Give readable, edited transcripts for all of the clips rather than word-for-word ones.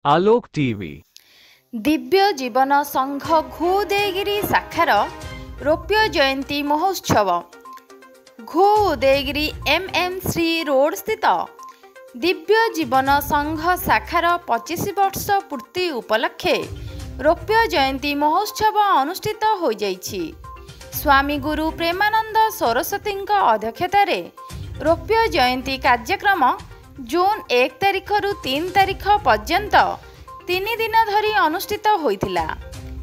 आलोक TV Divya जीवन संघ घुउदयगिरी शाखार रौप्य जयंती महोत्सव घुउदयगिरी एमएम श्री रोड स्थित दिव्य जीवन संघ शाखार 25 वर्ष पूर्ति उपलक्षे रौप्य जयंती महोत्सव अनुष्ठित हो जाइछि। स्वामी गुरु प्रेमानंद सरस्वती अध्यक्षतार रौप्य जयंती कार्यक्रम जून 1 तारिख रु 3 तारिख पर्यंत 3 दिन धरी अनुष्ठित होइथिला।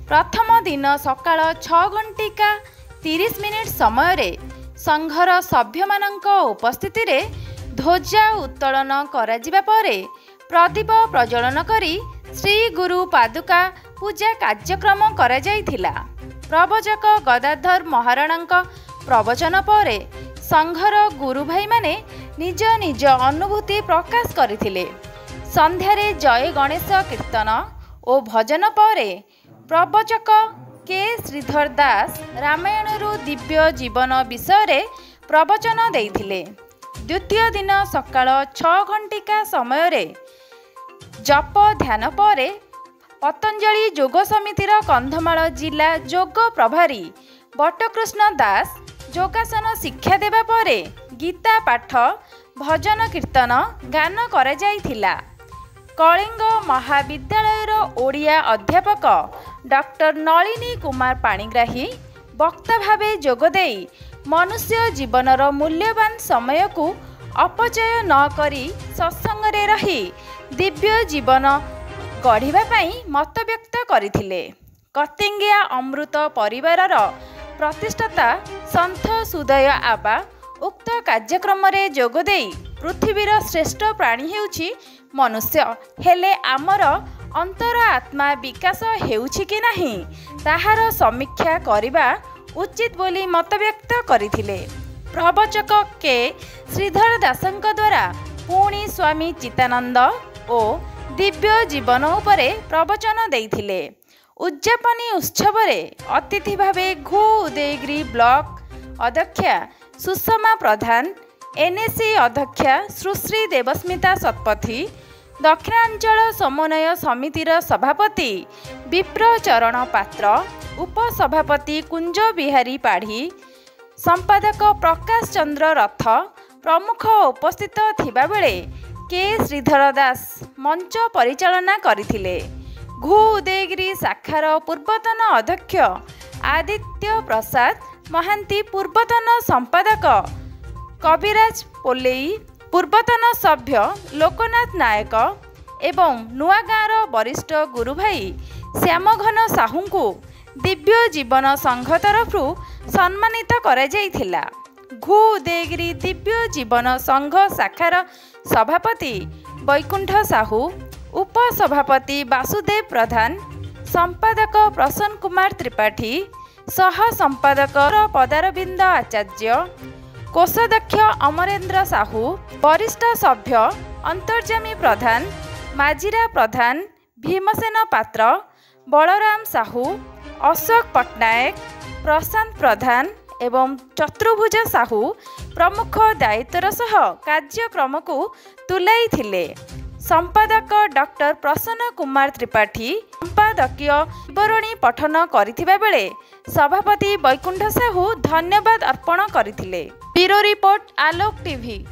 प्रथम दिन सकाळ 6:30 समय संघर सभ्यमानंक उपस्थिति रे ध्वजा उत्तोलन कराजिबा परे प्रदीप प्रज्वलन करी श्री गुरु पादुका पूजा कार्यक्रम करा जाइथिला। प्रवचक गदाधर महाराणांक प्रवचन परे संघर गुरु भाई माने निज निज अनुभूति प्रकाश करथिले। संध्यारे जय गणेश कीर्तन और भजन परे प्रवचक के श्रीधर दास रामायणरू दिव्य जीवन विषय प्रवचन देइथिले। द्वितीय दिन सकाळ 6 समय जप ध्यान परे पतंजलि योग समितिर कंधमाल जिला योग प्रभारी बटकृष्ण दास योगासन शिक्षा देवा परे गीता पाठ भजन कीर्तन गान करा जाइथिला। कलिंग महाविद्यालयर ओडिया अध्यापक डॉक्टर नलिनी कुमार पाणिग्राही वक्ता भावे जोगदेई मनुष्य जीवनर मूल्यवान समय को अपचय न करी सत्संगरे रही दिव्य जीवन गढ़िबा पई मत व्यक्त करथिले। कतिंगिया अमृत परिवारर प्रतिष्ठाता संत सुदय आबा उक्त कार्यक्रम रे जोगदेई पृथ्वीर श्रेष्ठ प्राणी हेउछि मनुष्य, हेले आमर अंतर आत्मा विकास हेउछि कि नाही ताहार समीक्षा करिबा उचित बोली मत व्यक्त करथिले। प्रवचक के श्रीधर दासंक द्वारा पुणी स्वामी चितानंद और दिव्य जीवन उपरे प्रवचन देइथिले। उद्यापनी उत्सव रे अतिथि भावे घुउदयगिरी ब्लॉक अध्यक्षा सुषमा प्रधान, एनएसी अध्यक्षा सुश्री देवस्मिता शतपथी, दक्षिणांचल समन्वय समितिर सभापति विप्रचरण पात्र, उपसभापति कुंज बिहारी पाढ़ी, संपादक प्रकाश चंद्र रथ प्रमुख उपस्थित थिबा बेले के श्रीधर दास मंच परिचालना करथिले। घुउदयगिरी शाखार पूर्वतन अध्यक्ष आदित्य प्रसाद महांती, पूर्वतन संपादक कविराज पोलेई, पूर्वतन सभ्य लोकनाथ नायक एवं नुआगाँर वरिष्ठ गुरुभाई श्यामघन साहू को दिव्य जीवन संघ तरफु सम्मानित करा जाइथिला। घुउदयगिरी दिव्य जीवन संघ शाखार सभापति वैकुंठ साहू, उपसभापति वासुदेव प्रधान, संपादक प्रसन्न कुमार त्रिपाठी, सह संपादक पदारविंद आचार्य, कोषाध्यक्ष अमरेन्द्र साहू, वरिष्ठ सभ्य अंतर्जामी प्रधान माजिरा प्रधान, भीमसेन पात्र, बलराम साहू, अशोक पट्टनायक, प्रशांत प्रधान एवं चतुर्भुज साहू प्रमुख दायित्वर सह कार्यक्रम को तुलाई थिले। संपादक डॉक्टर प्रसन्न कुमार त्रिपाठी संपादकीय विवरणी पठन करिथिबा बेले सभापति वैकुंठ साहू धन्यवाद अर्पण करथिले। ब्यूरो रिपोर्ट आलोक टीवी।